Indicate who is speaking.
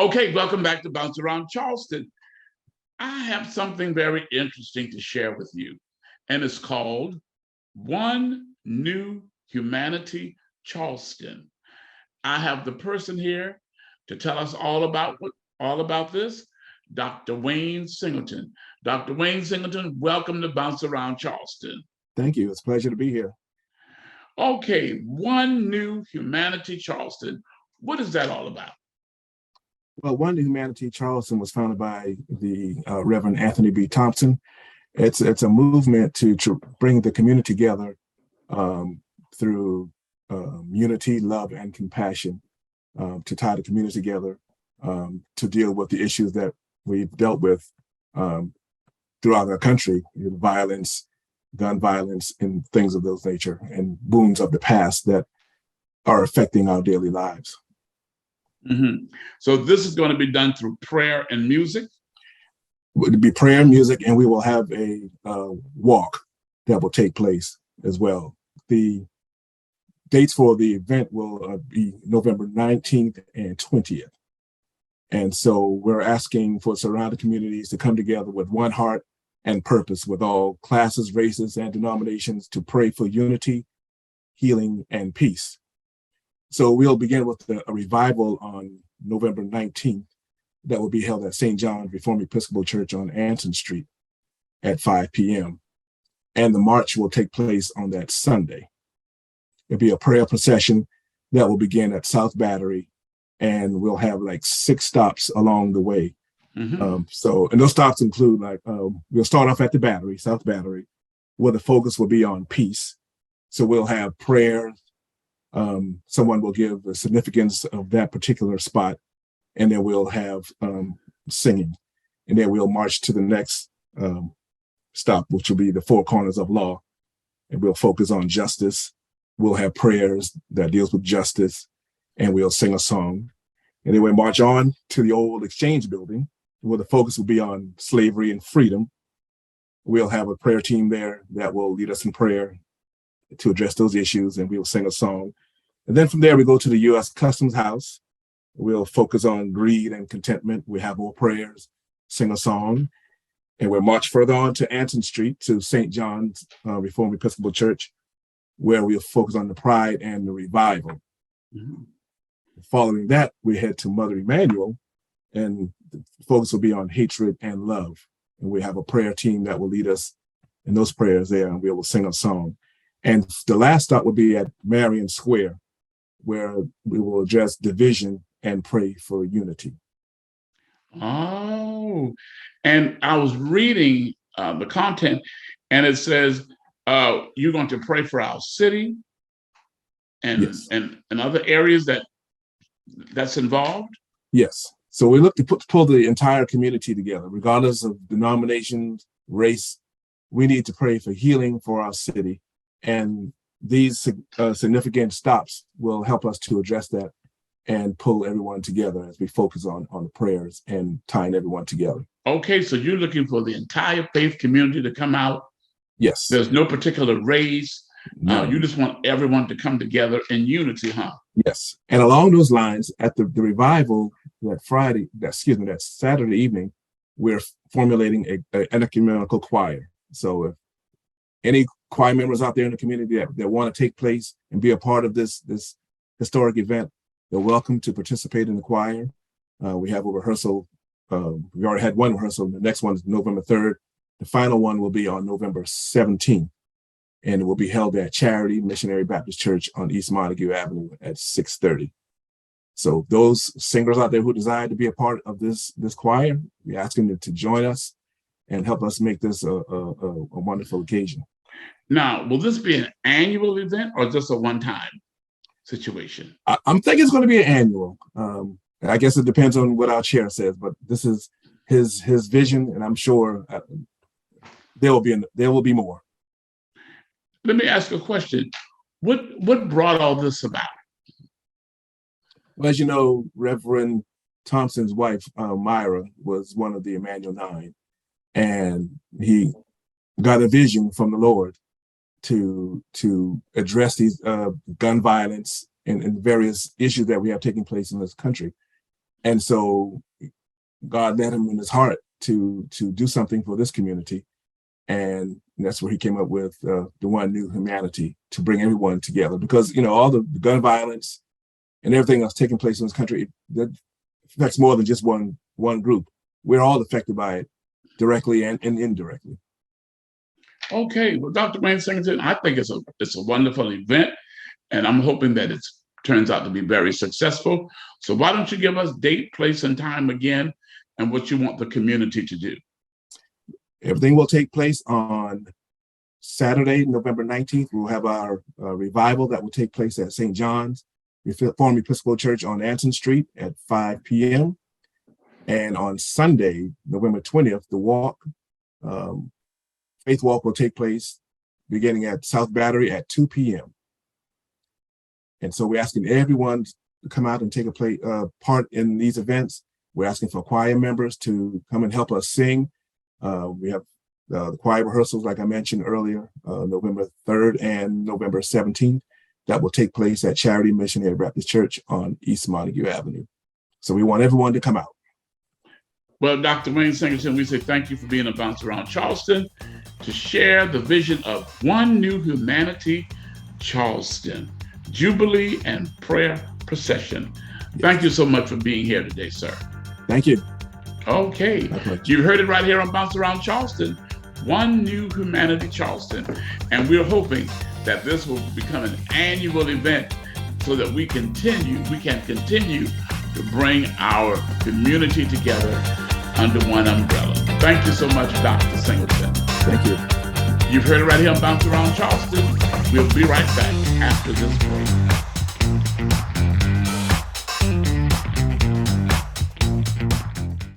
Speaker 1: Okay, welcome back to Bounce Around Charleston. I have something very interesting to share with you, and it's called One New Humanity Charleston. I have the person here to tell us all about this, Dr. Wayne Singleton. Dr. Wayne Singleton, welcome to Bounce Around Charleston.
Speaker 2: Thank you. It's a pleasure to be here.
Speaker 1: Okay, One New Humanity Charleston. What is that all about?
Speaker 2: Well, One New Humanity Charleston was founded by the Reverend Anthony B. Thompson. It's a movement to bring the community together through unity, love, and compassion, to tie the community together, to deal with the issues that we've dealt with throughout our country, violence, gun violence, and things of those nature, and wounds of the past that are affecting our daily lives.
Speaker 1: Mm-hmm. So this is going to be done through prayer and music?
Speaker 2: It would be prayer and music, and we will have a walk that will take place as well. The dates for the event will be November 19th and 20th. And so we're asking for surrounding communities to come together with one heart and purpose, with all classes, races, and denominations, to pray for unity, healing, and peace. So we'll begin with a revival on November 19th that will be held at St. John's Reformed Episcopal Church on Anson Street at 5 p.m. And the march will take place on that Sunday. It'll be a prayer procession that will begin at South Battery, and we'll have like 6 stops along the way. Mm-hmm. And those stops include we'll start off at the Battery, South Battery, where the focus will be on peace. So we'll have prayer. Someone will give the significance of that particular spot, and then we'll have singing, and then we'll march to the next stop, which will be the Four Corners of Law, and we'll focus on justice. We'll have prayers that deals with justice, and we'll sing a song, and then we'll march on to the old Exchange Building, where the focus will be on slavery and freedom. We'll have a prayer team there that will lead us in prayer to address those issues, and we'll sing a song. And then from there, we go to the U.S. Customs House. We'll focus on greed and contentment. We have more prayers, sing a song, and we'll march further on to Anson Street to St. John's Reformed Episcopal Church, where we'll focus on the pride and the revival. Mm-hmm. Following that, we head to Mother Emanuel, and the focus will be on hatred and love. And we have a prayer team that will lead us in those prayers there, and we will sing a song. And the last stop will be at Marion Square, where we will address division and pray for unity.
Speaker 1: Oh, and I was reading the content, and it says you're going to pray for our city and
Speaker 2: yes.
Speaker 1: and other areas that's involved.
Speaker 2: Yes. So we look to pull the entire community together, regardless of denominations, race. We need to pray for healing for our city. And these significant stops will help us to address that and pull everyone together as we focus on the prayers and tying everyone together.
Speaker 1: Okay, so you're looking for the entire faith community to come out?
Speaker 2: Yes.
Speaker 1: There's no particular race.
Speaker 2: No.
Speaker 1: You just want everyone to come together in unity, huh?
Speaker 2: Yes. And along those lines, at the revival that Saturday evening, we're formulating an ecumenical choir. So if any choir members out there in the community that want to take place and be a part of this historic event, they're welcome to participate in the choir. We have a rehearsal. We already had one rehearsal. The next one is November 3rd. The final one will be on November 17th, and it will be held at Charity Missionary Baptist Church on East Montague Avenue at 6:30. So those singers out there who desire to be a part of this choir, we ask them to join us and help us make this a wonderful occasion.
Speaker 1: Now, will this be an annual event or just a one-time situation?
Speaker 2: I'm thinking it's going to be an annual. I guess it depends on what our chair says, but this is his vision, and I'm sure there will be more.
Speaker 1: Let me ask you a question. What brought all this about?
Speaker 2: Well, as you know, Reverend Thompson's wife, Myra, was one of the Emmanuel Nine, and he got a vision from the Lord to address these gun violence and various issues that we have taking place in this country. And so God led him in his heart to do something for this community. And that's where he came up with the One New Humanity, to bring everyone together. Because, you know, all the gun violence and everything that's taking place in this country, that affects more than just one group. We're all affected by it, directly and indirectly.
Speaker 1: Okay, well, Dr. Wayne Singleton, I think it's a wonderful event, and I'm hoping that it turns out to be very successful. So why don't you give us date, place, and time again, and what you want the community to do?
Speaker 2: Everything will take place on Saturday, November 19th. We'll have our revival that will take place at St. John's Reformed Episcopal Church on Anson Street at 5 p.m. And on Sunday, November 20th, the walk, Faith Walk, will take place beginning at South Battery at 2 p.m. And so we're asking everyone to come out and take a part in these events. We're asking for choir members to come and help us sing. We have the choir rehearsals, like I mentioned earlier, November 3rd and November 17th. That will take place at Charity Missionary Baptist Church on East Montague Avenue. So we want everyone to come out.
Speaker 1: Well, Dr. Wayne Singleton, we say thank you for being a Bounce Around Charleston to share the vision of One New Humanity Charleston, Jubilee and Prayer Procession. Thank you so much for being here today, sir.
Speaker 2: Thank you.
Speaker 1: Okay, you heard it right here on Bounce Around Charleston, One New Humanity Charleston. And we're hoping that this will become an annual event so that we can continue to bring our community together under one umbrella. Thank you so much, Dr. Singleton.
Speaker 2: Thank you.
Speaker 1: You've heard it right here on Bounce Around Charleston. We'll be right back after this break.